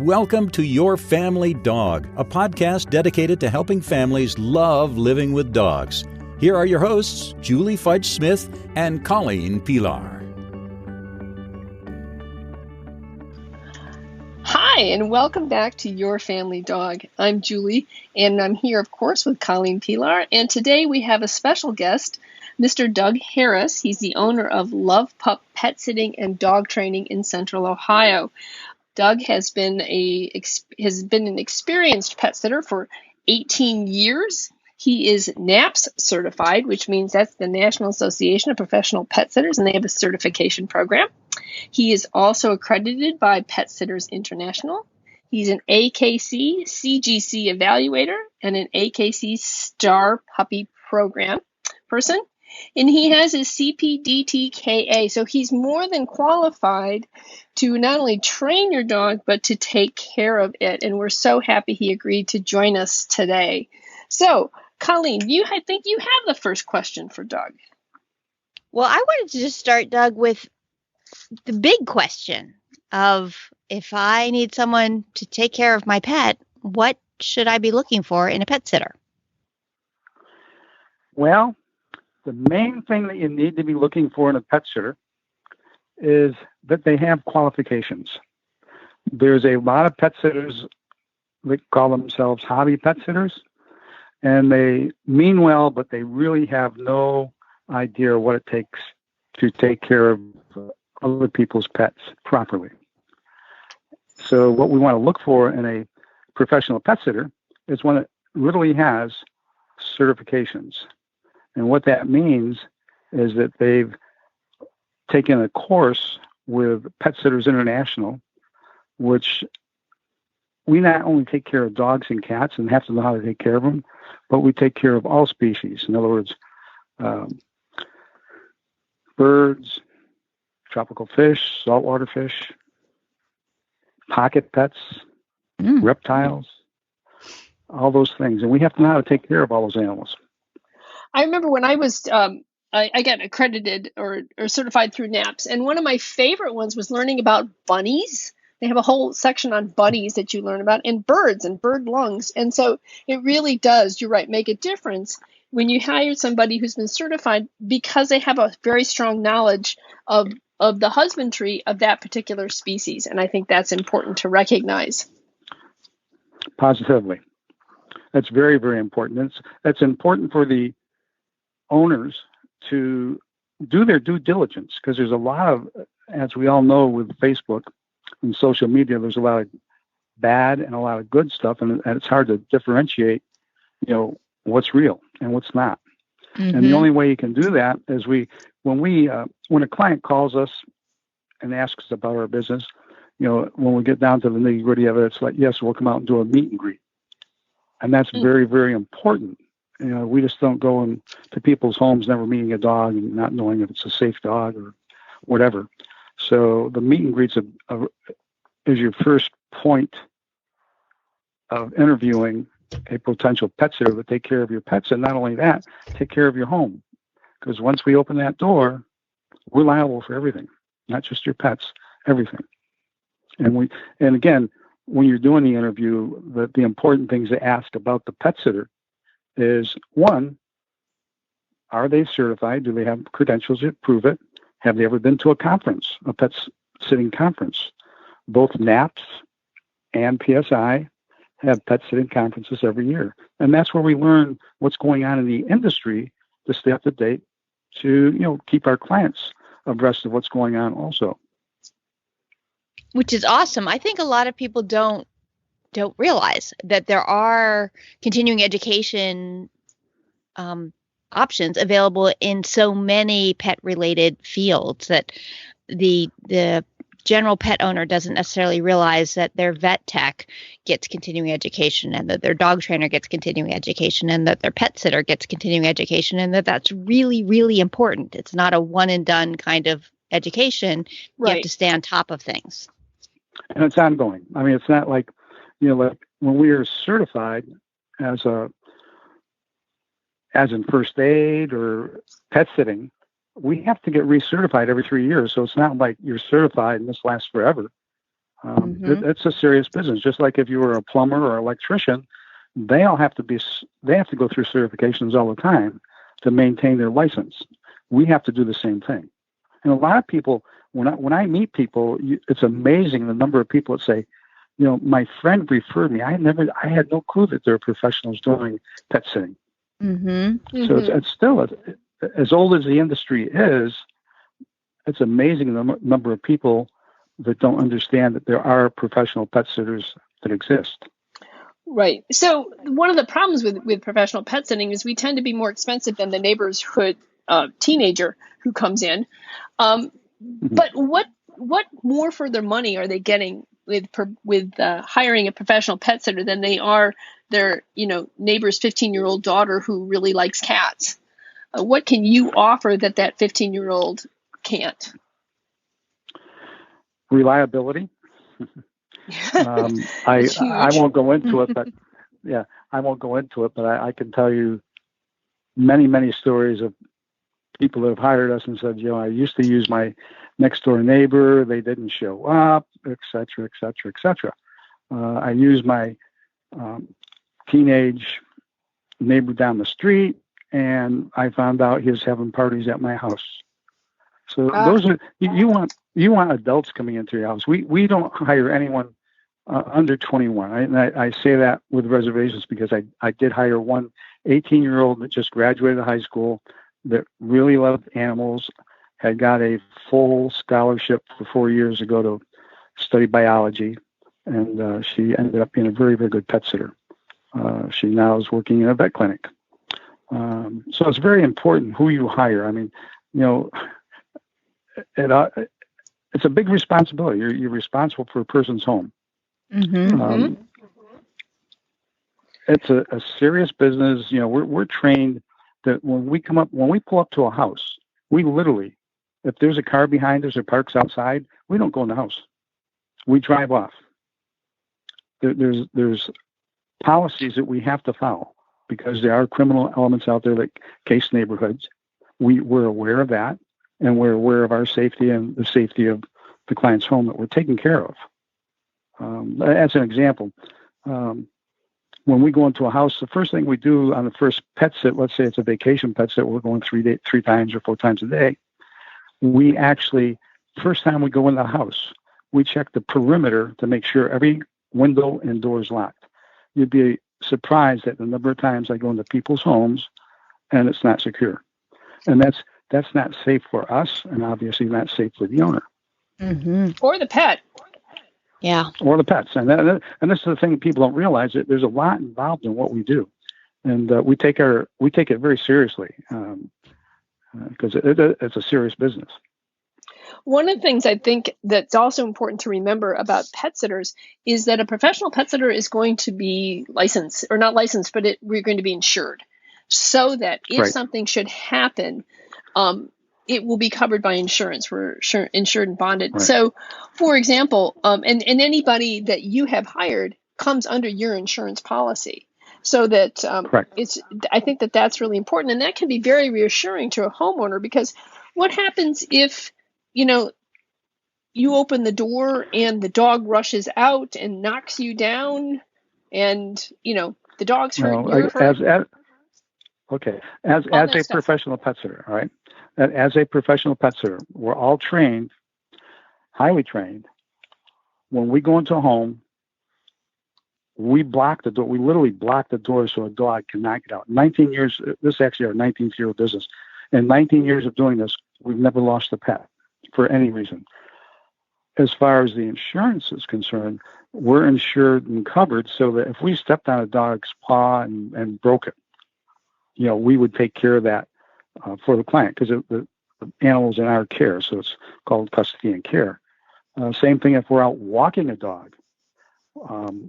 Welcome to Your Family Dog, a podcast dedicated to helping families love living with dogs. Here are your hosts, Julie Fudge Smith and Colleen Pelar. Hi, and welcome back to Your Family Dog. I'm Julie, and I'm here, of course, with Colleen Pelar. And today we have a special guest, Mr. Doug Harris. He's the owner of Love Pup Pet Sitting and Dog Training in Central Ohio. Doug has been an experienced pet sitter for 18 years. He is NAPS certified, which means that's the National Association of Professional Pet Sitters, and they have a certification program. He is also accredited by Pet Sitters International. He's an AKC CGC evaluator and an AKC Star Puppy Program person. And he has his CPDTKA, so he's more than qualified to not only train your dog, but to take care of it. And we're so happy he agreed to join us today. So, Colleen, I think you have the first question for Doug. Well, I wanted to just start, Doug, with the big question of if I need someone to take care of my pet, what should I be looking for in a pet sitter? Well, the main thing that you need to be looking for in a pet sitter is that they have qualifications. There's a lot of pet sitters that call themselves hobby pet sitters, and they mean well, but they really have no idea what it takes to take care of other people's pets properly. So what we want to look for in a professional pet sitter is one that literally has certifications. And what that means is that they've taken a course with Pet Sitters International, which we not only take care of dogs and cats and have to know how to take care of them, but we take care of all species. In other words, birds, tropical fish, saltwater fish, pocket pets, reptiles, all those things. And we have to know how to take care of all those animals. I remember when I was, I got accredited or certified through NAPS, and one of my favorite ones was learning about bunnies. They have a whole section on bunnies that you learn about, and birds and bird lungs. And so it really does, you're right, make a difference when you hire somebody who's been certified because they have a very strong knowledge of the husbandry of that particular species. And I think that's important to recognize. Positively. That's very, very important. That's important for the owners to do their due diligence, because there's a lot of, as we all know with Facebook and social media, there's a lot of bad and a lot of good stuff, and it's hard to differentiate, what's real and what's not. Mm-hmm. And the only way you can do that is when a client calls us and asks us about our business, when we get down to the nitty gritty of it, it's like, yes, we'll come out and do a meet and greet. And that's very, very important. We just don't go to people's homes, never meeting a dog and not knowing if it's a safe dog or whatever. So the meet and greets is your first point of interviewing a potential pet sitter to take care of your pets. And not only that, take care of your home. Because once we open that door, we're liable for everything, not just your pets, everything. And again, when you're doing the interview, the important things to ask about the pet sitter is, one, are they certified? Do they have credentials that prove it? Have they ever been to a conference, a pet sitting conference? Both NAPS and PSI have pet sitting conferences every year. And that's where we learn what's going on in the industry to stay up to date, to keep our clients abreast of what's going on also. Which is awesome. I think a lot of people don't realize that there are continuing education options available in so many pet-related fields that the general pet owner doesn't necessarily realize that their vet tech gets continuing education, and that their dog trainer gets continuing education, and that their pet sitter gets continuing education, and that's really, really important. It's not a one-and-done kind of education. Right. You have to stay on top of things. And it's ongoing. I mean, it's not like, like when we are certified as in first aid or pet sitting, we have to get recertified every 3 years. So it's not like you're certified and this lasts forever. It's a serious business. Just like if you were a plumber or electrician, they have to go through certifications all the time to maintain their license. We have to do the same thing. And a lot of people, when I meet people, it's amazing the number of people that say, my friend referred me. I had no clue that there are professionals doing pet sitting. So it's still, as old as the industry is, it's amazing the number of people that don't understand that there are professional pet sitters that exist. Right. So one of the problems with professional pet sitting is we tend to be more expensive than the neighborhood teenager who comes in. But what more for their money are they getting with hiring a professional pet sitter than they are their neighbor's 15-year-old daughter who really likes cats? What can you offer that 15-year-old can't? Reliability. I won't go into it, but I can tell you many stories of people that have hired us and said, I used to use my next door neighbor, they didn't show up, et cetera, et cetera, et cetera. I used my teenage neighbor down the street, and I found out he was having parties at my house. So those are you want adults coming into your house. We don't hire anyone under 21. I say that with reservations because I did hire one 18-year-old that just graduated high school that really loved animals, had got a full scholarship for 4 years ago to study biology, and she ended up being a very, very good pet sitter. She now is working in a vet clinic. So it's very important who you hire. I mean, it's a big responsibility. You're responsible for a person's home. It's a serious business. We're trained that when we pull up to a house, we literally, if there's a car behind us or parks outside, we don't go in the house. We drive off. There's policies that we have to follow because there are criminal elements out there that case neighborhoods. We're aware of that, and we're aware of our safety and the safety of the client's home that we're taking care of. As an example, when we go into a house, the first thing we do on the first pet sit, let's say it's a vacation pet sit, we're going 3 times or 4 times a day. We actually, first time we go in the house, we check the perimeter to make sure every window and door is locked. You'd be surprised at the number of times I go into people's homes and it's not secure. And that's not safe for us, and obviously not safe for the owner. Or the pet. Yeah. Or the pets. And this is the thing people don't realize, that there's a lot involved in what we do. And we take it very seriously because it's a serious business. One of the things I think that's also important to remember about pet sitters is that a professional pet sitter is going to be licensed, or not licensed, but we're going to be insured, so that if something should happen, it will be covered by insurance. We're insured and bonded. Right. So, for example, and anybody that you have hired comes under your insurance policy. So that I think that's really important, and that can be very reassuring to a homeowner, because what happens if you open the door and the dog rushes out and knocks you down, and the dog's hurt, you're hurt. As a professional pet sitter, all right. As a professional pet sitter, we're all trained, highly trained. When we go into a home, we block the door. We literally block the door so a dog cannot get out. 19 years, this is actually our 19th year of business. In 19 years of doing this, we've never lost a pet for any reason. As far as the insurance is concerned, we're insured and covered so that if we stepped on a dog's paw and broke it, we would take care of that for the client, because the animal's in our care, so it's called custody and care. Same thing if we're out walking a dog.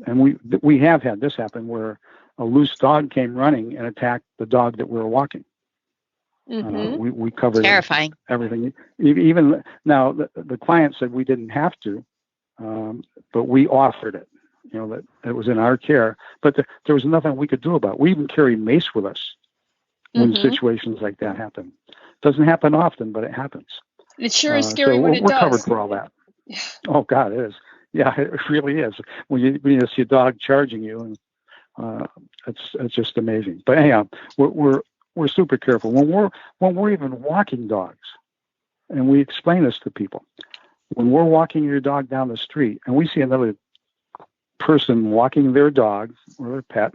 And we have had this happen where a loose dog came running and attacked the dog that we were walking. We covered terrifying everything. Even now, the client said we didn't have to, but we offered it. That it was in our care, but there was nothing we could do about it. We even carry mace with us when situations like that happen. Doesn't happen often, but it happens. It sure is scary when it does. We're covered for all that. Oh God, it is. Yeah, it really is. When you see a dog charging you, and it's just amazing. But anyhow, we're super careful when we're even walking dogs, and we explain this to people. When we're walking your dog down the street, and we see another person walking their dog or their pet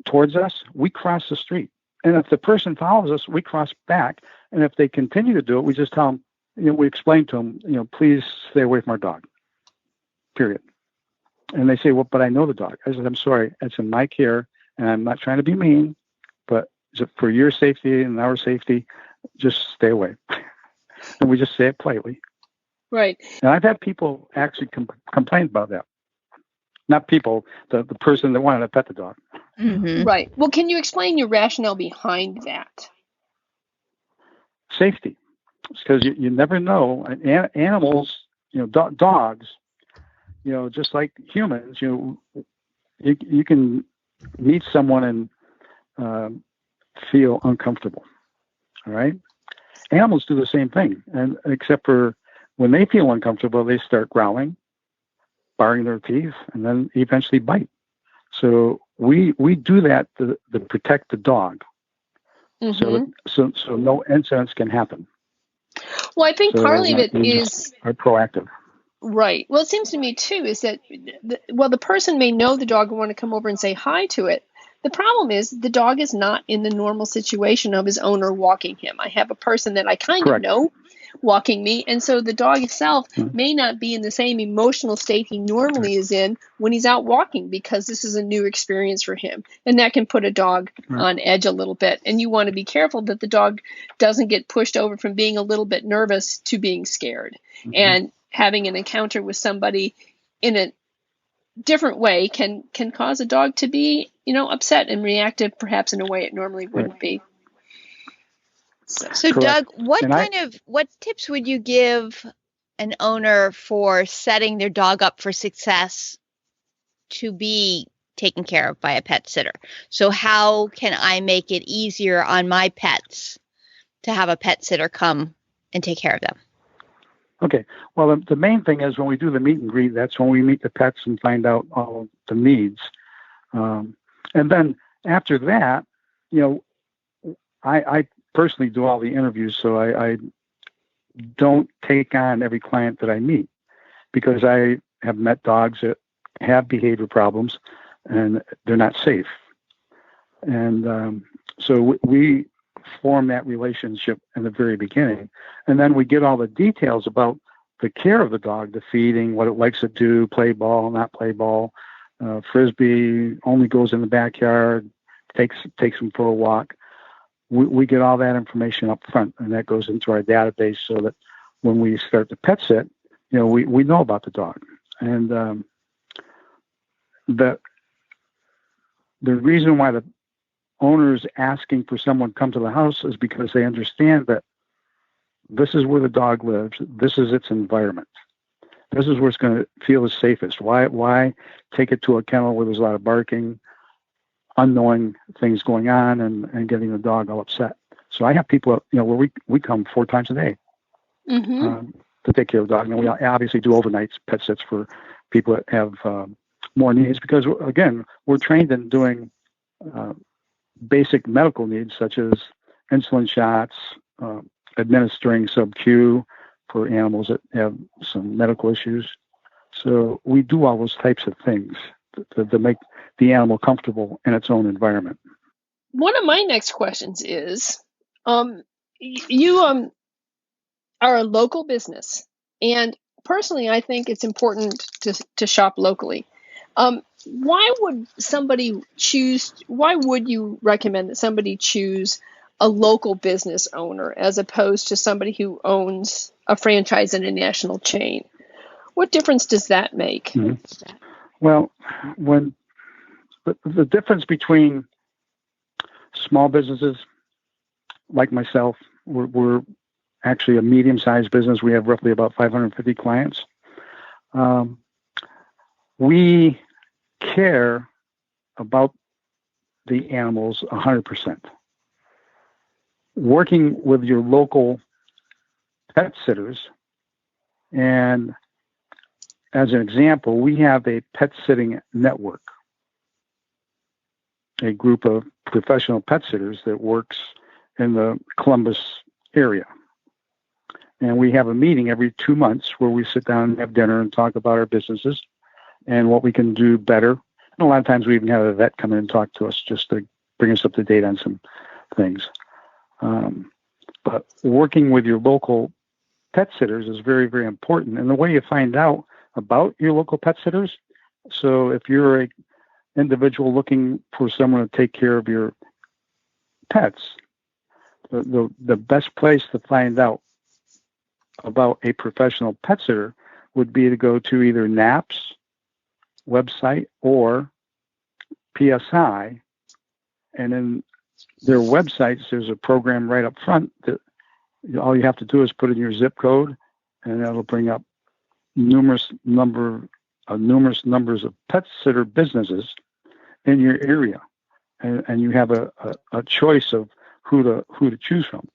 towards us, we cross the street. And if the person follows us, we cross back. And if they continue to do it, we just tell them, we explain to them, please stay away from our dog. Period. And they say, well, but I know the dog. I said, I'm sorry, it's in my care, and I'm not trying to be mean, but for your safety and our safety, just stay away. And we just say it politely. Right. And I've had people actually complain about that. Not people, the person that wanted to pet the dog. Mm-hmm. Right. Well, can you explain your rationale behind that? Safety. Because you never know. Animals, dogs, just like humans, you can meet someone and feel uncomfortable. All right. Animals do the same thing, and except for when they feel uncomfortable, they start growling, baring their teeth, and then eventually bite. So we do that to protect the dog, Mm-hmm. so no incidents can happen. Well, I think partly of it is are proactive. Right. Well, it seems to me too is that the person may know the dog and want to come over and say hi to it. The problem is the dog is not in the normal situation of his owner walking him. I have a person that I kind Correct. of know walking me, and so the dog itself may not be in the same emotional state he normally is in when he's out walking, because this is a new experience for him, and that can put a dog on edge a little bit. And you want to be careful that the dog doesn't get pushed over from being a little bit nervous to being scared. Mm-hmm. And having an encounter with somebody in a different way can cause a dog to be, upset and reactive, perhaps in a way it normally wouldn't be. So Doug, what tips would you give an owner for setting their dog up for success to be taken care of by a pet sitter? So how can I make it easier on my pets to have a pet sitter come and take care of them? Okay. Well, the main thing is when we do the meet and greet, that's when we meet the pets and find out all of the needs. And then after that, I personally do all the interviews, so I don't take on every client that I meet, because I have met dogs that have behavior problems and they're not safe. And so we form that relationship in the very beginning. And then we get all the details about the care of the dog, the feeding, what it likes to do, play ball, not play ball, frisbee, only goes in the backyard, takes him for a walk. We get all that information up front, and that goes into our database so that when we start to pet sit, we know about the dog. And the reason why the owner's asking for someone to come to the house is because they understand that this is where the dog lives. This is its environment. This is where it's going to feel the safest. Why take it to a kennel where there's a lot of barking, unknowing things going on, and getting the dog all upset? So I have people, where we come 4 times a day to take care of the dog. And we obviously do overnights, pet sits for people that have more needs, because, again, we're trained in doing basic medical needs such as insulin shots, administering sub-Q for animals that have some medical issues. So we do all those types of things to make the animal comfortable in its own environment. One of my next questions is, you are a local business, and personally, I think it's important to shop locally. Why would you recommend that somebody choose a local business owner as opposed to somebody who owns a franchise in a national chain? What difference does that make? Mm-hmm. Well, when the difference between small businesses like myself, we're actually a medium-sized business. We have roughly about 550 clients. We care about the animals 100%. Working with your local pet sitters and as an example, we have a pet sitting network, a group of professional pet sitters that works in the Columbus area. And we have a meeting every 2 months where we sit down and have dinner and talk about our businesses and what we can do better. And a lot of times we even have a vet come in and talk to us just to bring us up to date on some things. But working with your local pet sitters is very, very important. And the way you find out about your local pet sitters, so if you're an individual looking for someone to take care of your pets, the best place to find out about a professional pet sitter would be to go to either NAP's website or PSI, and in their websites, there's a program right up front that all you have to do is put in your zip code, and that'll bring up numerous numbers of pet sitter businesses in your area, and you have a choice of who to choose from.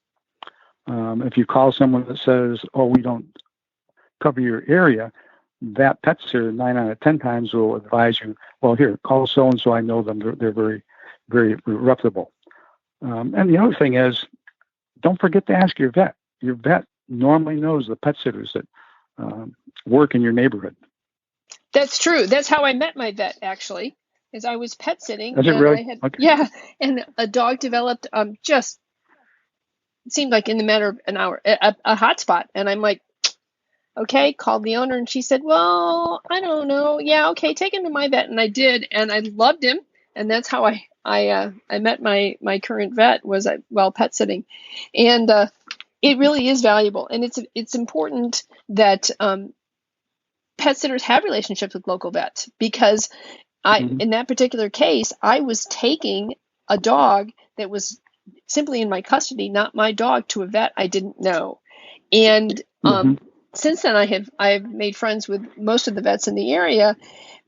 If you call someone that says, "Oh, we don't cover your area," that pet sitter 9 out of 10 times will advise you, "Well, here, call so and so. I know them. They're very, very reputable." And the other thing is, don't forget to ask your vet. Your vet normally knows the pet sitters that work in your neighborhood. That's true. That's how I met my vet, actually, is I was pet sitting. Is it really? Okay. Yeah, and a dog developed just seemed like in the matter of an hour, a hot spot. And I'm like, okay, called the owner, and she said, "Well, I don't know. Yeah, okay, take him to my vet." And I did, and I loved him. And that's how I met my current vet, was while pet sitting. And it really is valuable. And it's important that pet sitters have relationships with local vets, because in that particular case, I was taking a dog that was simply in my custody, not my dog, to a vet I didn't know. And since then, I've made friends with most of the vets in the area,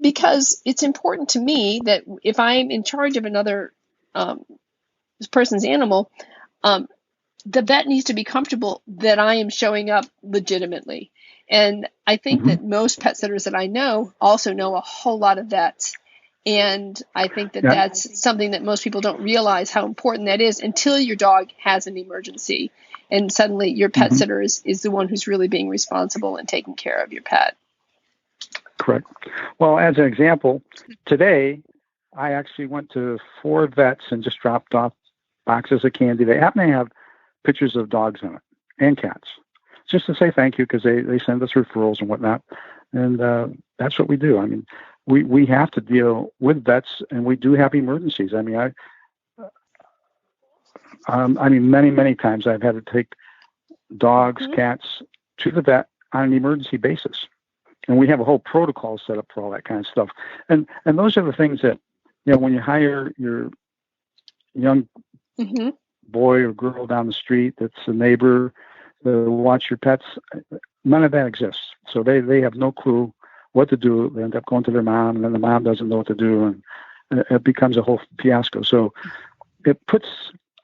because it's important to me that if I'm in charge of another person's animal, the vet needs to be comfortable that I am showing up legitimately. And I think that most pet sitters that I know also know a whole lot of vets. And I think that that's something that most people don't realize how important that is until your dog has an emergency. And suddenly your pet sitter is the one who's really being responsible and taking care of your pet. Correct. Well, as an example, today I actually went to 4 vets and just dropped off boxes of candy. They happen to have pictures of dogs in it and cats, just to say thank you, because they send us referrals and whatnot. And that's what we do. I mean, we have to deal with vets, and we do have emergencies. I mean, many times I've had to take dogs, cats to the vet on an emergency basis. And we have a whole protocol set up for all that kind of stuff. And those are the things that, when you hire your young boy or girl down the street that's a neighbor to watch your pets, none of that exists. So they have no clue what to do. They end up going to their mom, and then the mom doesn't know what to do, and it becomes a whole fiasco. So it puts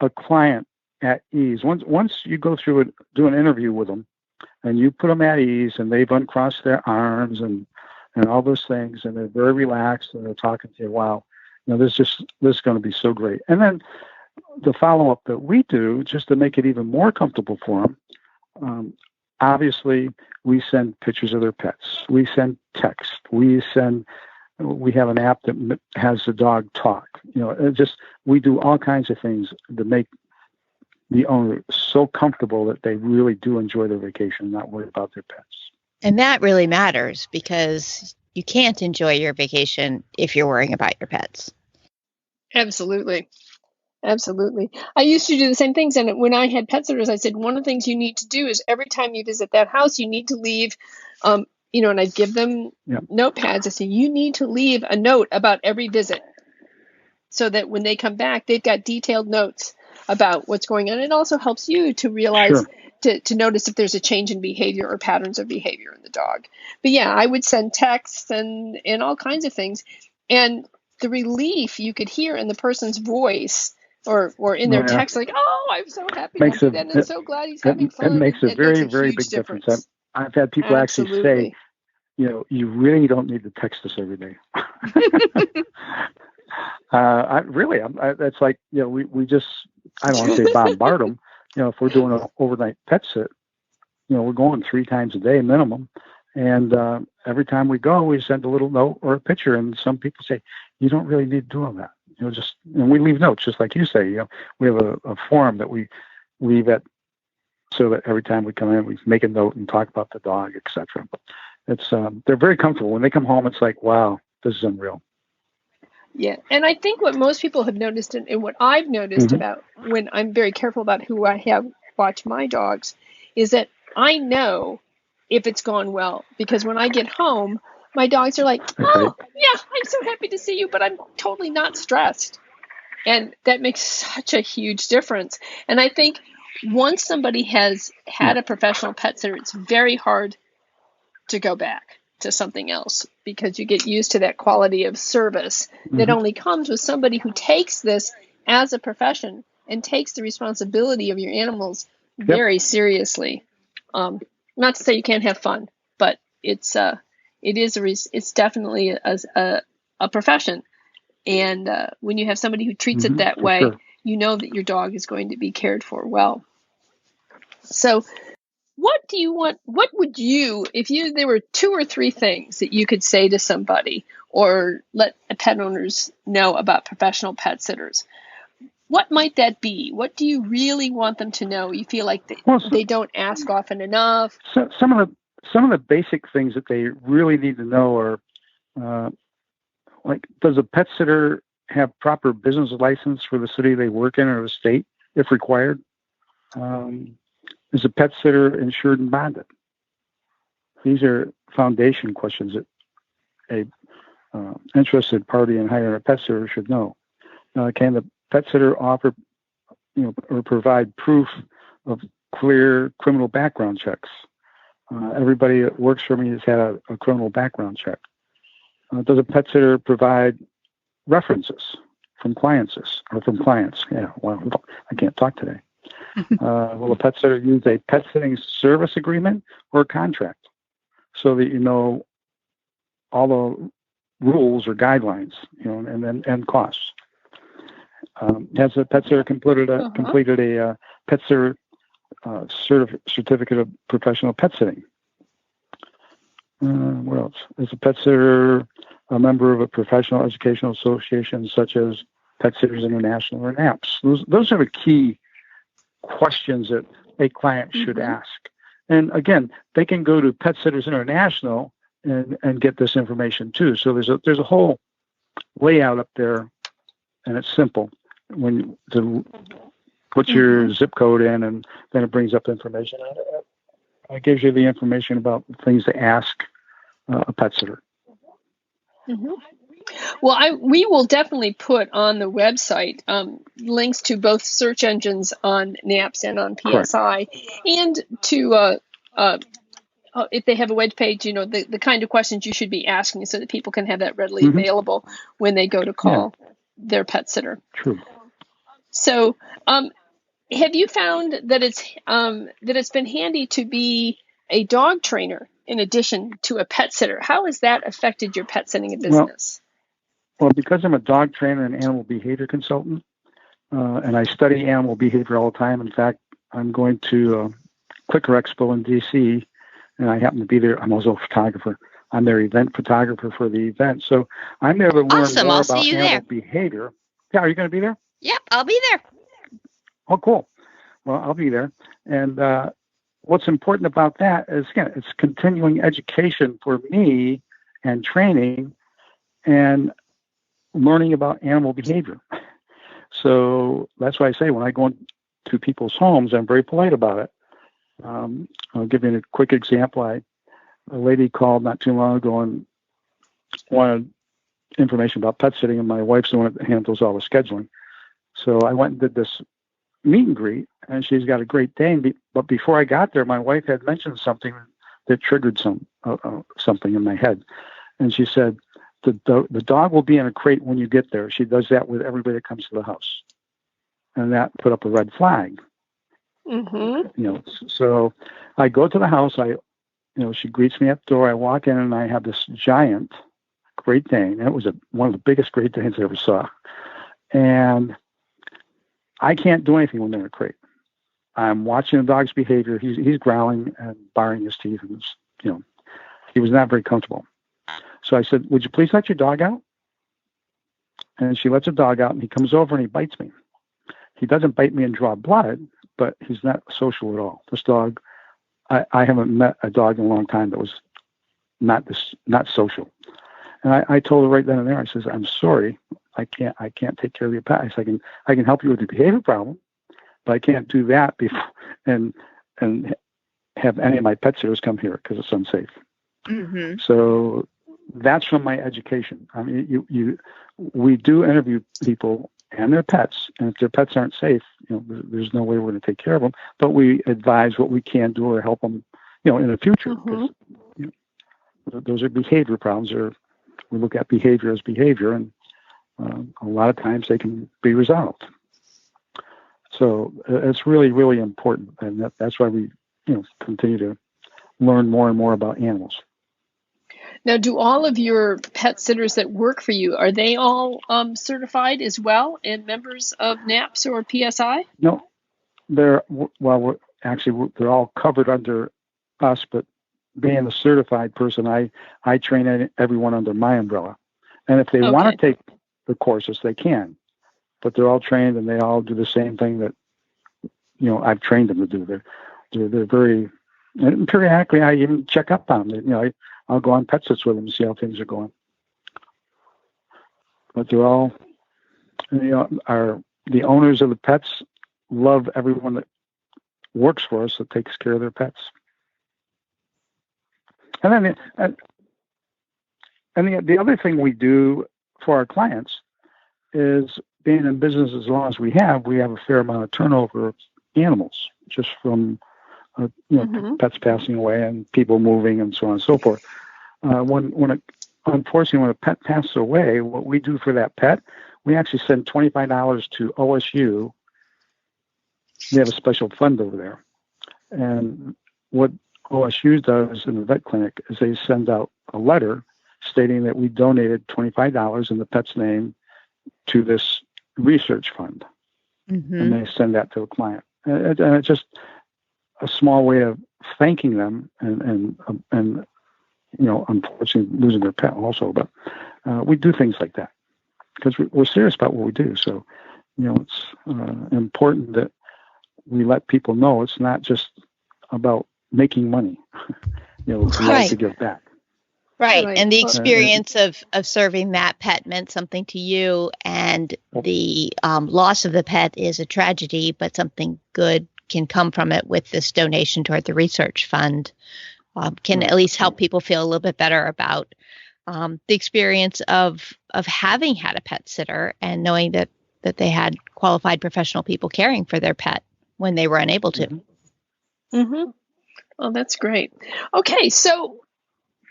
a client at ease. Once you go through it, do an interview with them, and you put them at ease, and they've uncrossed their arms and all those things, and they're very relaxed, and they're talking to you, wow, this is going to be so great. And then the follow-up that we do, just to make it even more comfortable for them, obviously we send pictures of their pets. We send text. We have an app that has the dog talk. We do all kinds of things to make the owner so comfortable that they really do enjoy their vacation and not worry about their pets. And that really matters, because you can't enjoy your vacation if you're worrying about your pets. Absolutely. Absolutely. I used to do the same things. And when I had pet sitters, I said, one of the things you need to do is every time you visit that house, you need to leave, and I'd give them notepads. I say, you need to leave a note about every visit, so that when they come back, they've got detailed notes about what's going on. It also helps you to realize, to notice if there's a change in behavior or patterns of behavior in the dog. But yeah, I would send texts and all kinds of things. And the relief you could hear in the person's voice or in their text, like, "Oh, I'm so happy to do that, and I'm so glad he's having fun." It makes a very, very big difference. I've had people actually say, you really don't need to text us every day. That's like, we just, I don't want to say bombard them. If we're doing an overnight pet sit, we're going 3 times a day minimum. And every time we go, we send a little note or a picture. And some people say, you don't really need to do all that. And we leave notes, just like you say. We have a form that we leave at, so that every time we come in, we make a note and talk about the dog, etc. It's they're very comfortable. When they come home, it's like, wow, this is unreal. Yeah, and I think what most people have noticed, and what I've noticed about when I'm very careful about who I have watch my dogs, is that I know if it's gone well, because when I get home, my dogs are like, oh, yeah, I'm so happy to see you, but I'm totally not stressed. And that makes such a huge difference. And I think once somebody has had a professional pet sitter, it's very hard to go back to something else, because you get used to that quality of service that only comes with somebody who takes this as a profession and takes the responsibility of your animals very seriously. Not to say you can't have fun, but it's definitely a profession. And when you have somebody who treats it that way, you know that your dog is going to be cared for well. So what would you, if there were 2 or 3 things that you could say to somebody or let pet owners know about professional pet sitters, what might that be? What do you really want them to know? You feel like they don't ask often enough? So some of the basic things that they really need to know are, like, does a pet sitter have proper business license for the city they work in or the state, if required? Is a pet sitter insured and bonded? These are foundation questions that a interested party in hiring a pet sitter should know. Can the pet sitter offer, or provide proof of clear criminal background checks? Everybody that works for me has had a criminal background check. Does a pet sitter provide references from clients? Yeah, well, I can't talk today. Will a pet sitter use a pet sitting service agreement or a contract, so that you know all the rules or guidelines, and costs? Has a pet sitter completed a pet sitter certificate of professional pet sitting? What else? Is a pet sitter a member of a professional educational association such as Pet Sitters International or NAPS? Those are the key questions that a client should ask. And again, they can go to Pet Sitters International and get this information too. So there's a whole layout up there, and it's simple. When to put your zip code in, and then it brings up information. It gives you the information about things to ask a pet sitter. Well, we will definitely put on the website links to both search engines on NAPS and on PSI, and to if they have a web page, the kind of questions you should be asking, so that people can have that readily available when they go to call their pet sitter. True. So, have you found that it's been handy to be a dog trainer in addition to a pet sitter? How has that affected your pet sitting business? Well, because I'm a dog trainer and animal behavior consultant, and I study animal behavior all the time. In fact, I'm going to Clicker Expo in DC, and I happen to be there. I'm also a photographer. I'm their event photographer for the event. So I'm there to learn more about animal behavior. Yeah, are you going to be there? Yep, I'll be there. Oh, cool. Well, I'll be there. And what's important about that is, again, it's continuing education for me and training and learning about animal behavior. So that's why I say when I go into people's homes, I'm very polite about it. I'll give you a quick example. A lady called not too long ago and wanted information about pet sitting, and my wife's the one that handles all the scheduling. So I went and did this meet and greet, and she's got a great day. But before I got there, my wife had mentioned something that triggered something in my head. And she said, the dog will be in a crate when you get there. She does that with everybody that comes to the house. And that put up a red flag. So I go to the house, I she greets me at the door. I walk in and I have this giant Great Dane. It was one of the biggest Great Danes I ever saw. And I can't do anything when they're in a crate. I'm watching the dog's behavior. He's growling and baring his teeth, and he was not very comfortable. So I said, "Would you please let your dog out?" And she lets the dog out, and he comes over and he bites me. He doesn't bite me and draw blood, but he's not social at all. This dog, I haven't met a dog in a long time that was not social. And I told her right then and there, I says, "I'm sorry, I can't take care of your pet. I can help you with the behavior problem, but I can't do that before and have any of my pet sitters come here because it's unsafe." Mm-hmm. So that's from my education. I mean, we do interview people and their pets, and if their pets aren't safe, there's no way we're going to take care of them. But we advise what we can do or help them, in the future. Mm-hmm. Those are behavior problems, or we look at behavior as behavior, and a lot of times they can be resolved. So it's really, really important, and that's why we, continue to learn more and more about animals. Now, do all of your pet sitters that work for you, are they all certified as well and members of NAPS or PSI? No, they're all covered under us, but being a certified person, I train everyone under my umbrella. And if they want to take the courses, they can, but they're all trained and they all do the same thing that, I've trained them to do. They're very, and periodically I even check up on them. I'll go on pet sits with them and see how things are going. But they're all, the owners of the pets love everyone that works for us that takes care of their pets. And then, the other thing we do for our clients is, being in business as long as we have a fair amount of turnover of animals, just from Mm-hmm. pets passing away and people moving and so on and so forth. Unfortunately, when a pet passes away, what we do for that pet, we actually send $25 to OSU. They have a special fund over there. And what OSU does in the vet clinic is they send out a letter stating that we donated $25 in the pet's name to this research fund. Mm-hmm. And they send that to a client. And it's just a small way of thanking them and unfortunately losing their pet also. But we do things like that because we're serious about what we do. So, it's important that we let people know it's not just about making money. We like to give back. Right. And the experience of serving that pet meant something to you, and the loss of the pet is a tragedy, but something good can come from it with this donation toward the research fund. Can at least help people feel a little bit better about the experience of having had a pet sitter and knowing that they had qualified professional people caring for their pet when they were unable to. Mm-hmm. Oh, that's great. Okay, so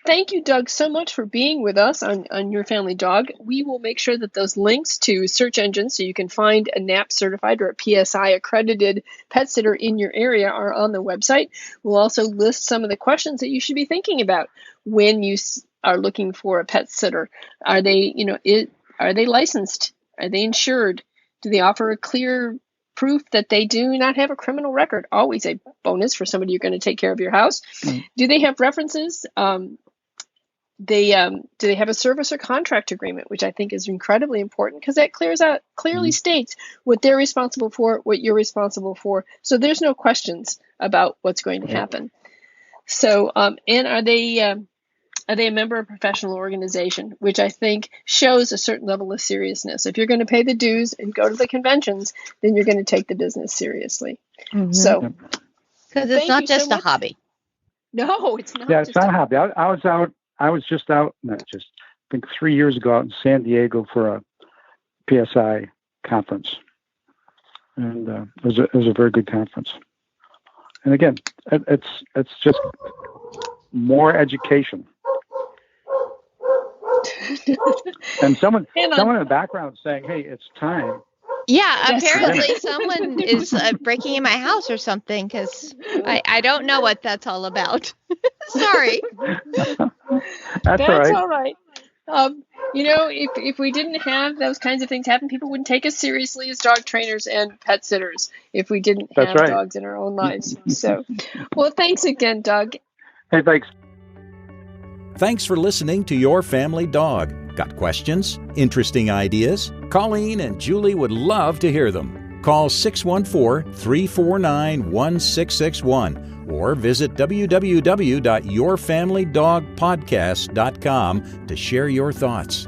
thank you, Doug, so much for being with us on Your Family Dog. We will make sure that those links to search engines so you can find a NAPS certified or a PSI accredited pet sitter in your area are on the website. We'll also list some of the questions that you should be thinking about when you are looking for a pet sitter. Are they, are they licensed? Are they insured? Do they offer a clear proof that they do not have a criminal record? Always a bonus for somebody you're going to take care of your house. Mm-hmm. Do they have references? Do they have a service or contract agreement, which I think is incredibly important because that clearly states what they're responsible for, what you're responsible for. So there's no questions about what's going to happen. So, and are they a member of a professional organization, which I think shows a certain level of seriousness. If you're going to pay the dues and go to the conventions, then you're going to take the business seriously. Mm-hmm. So, because it's not just a hobby. No, it's not. Yeah, it's not a hobby. I was just out, I think 3 years ago, out in San Diego for a PSI conference, and it was a very good conference. And again, it's just more education. And someone in the background saying, "Hey, it's time." Yeah, Yes. apparently someone is breaking in my house or something, because I don't know what that's all about. Sorry. That's all right. All right. If we didn't have those kinds of things happen, people wouldn't take us seriously as dog trainers and pet sitters if we didn't That's have right. dogs in our own lives. So, well, thanks again, Doug. Hey, thanks. Thanks for listening to Your Family Dog. Got questions? Interesting ideas? Colleen and Julie would love to hear them. Call 614-349-1661 or visit www.yourfamilydogpodcast.com to share your thoughts.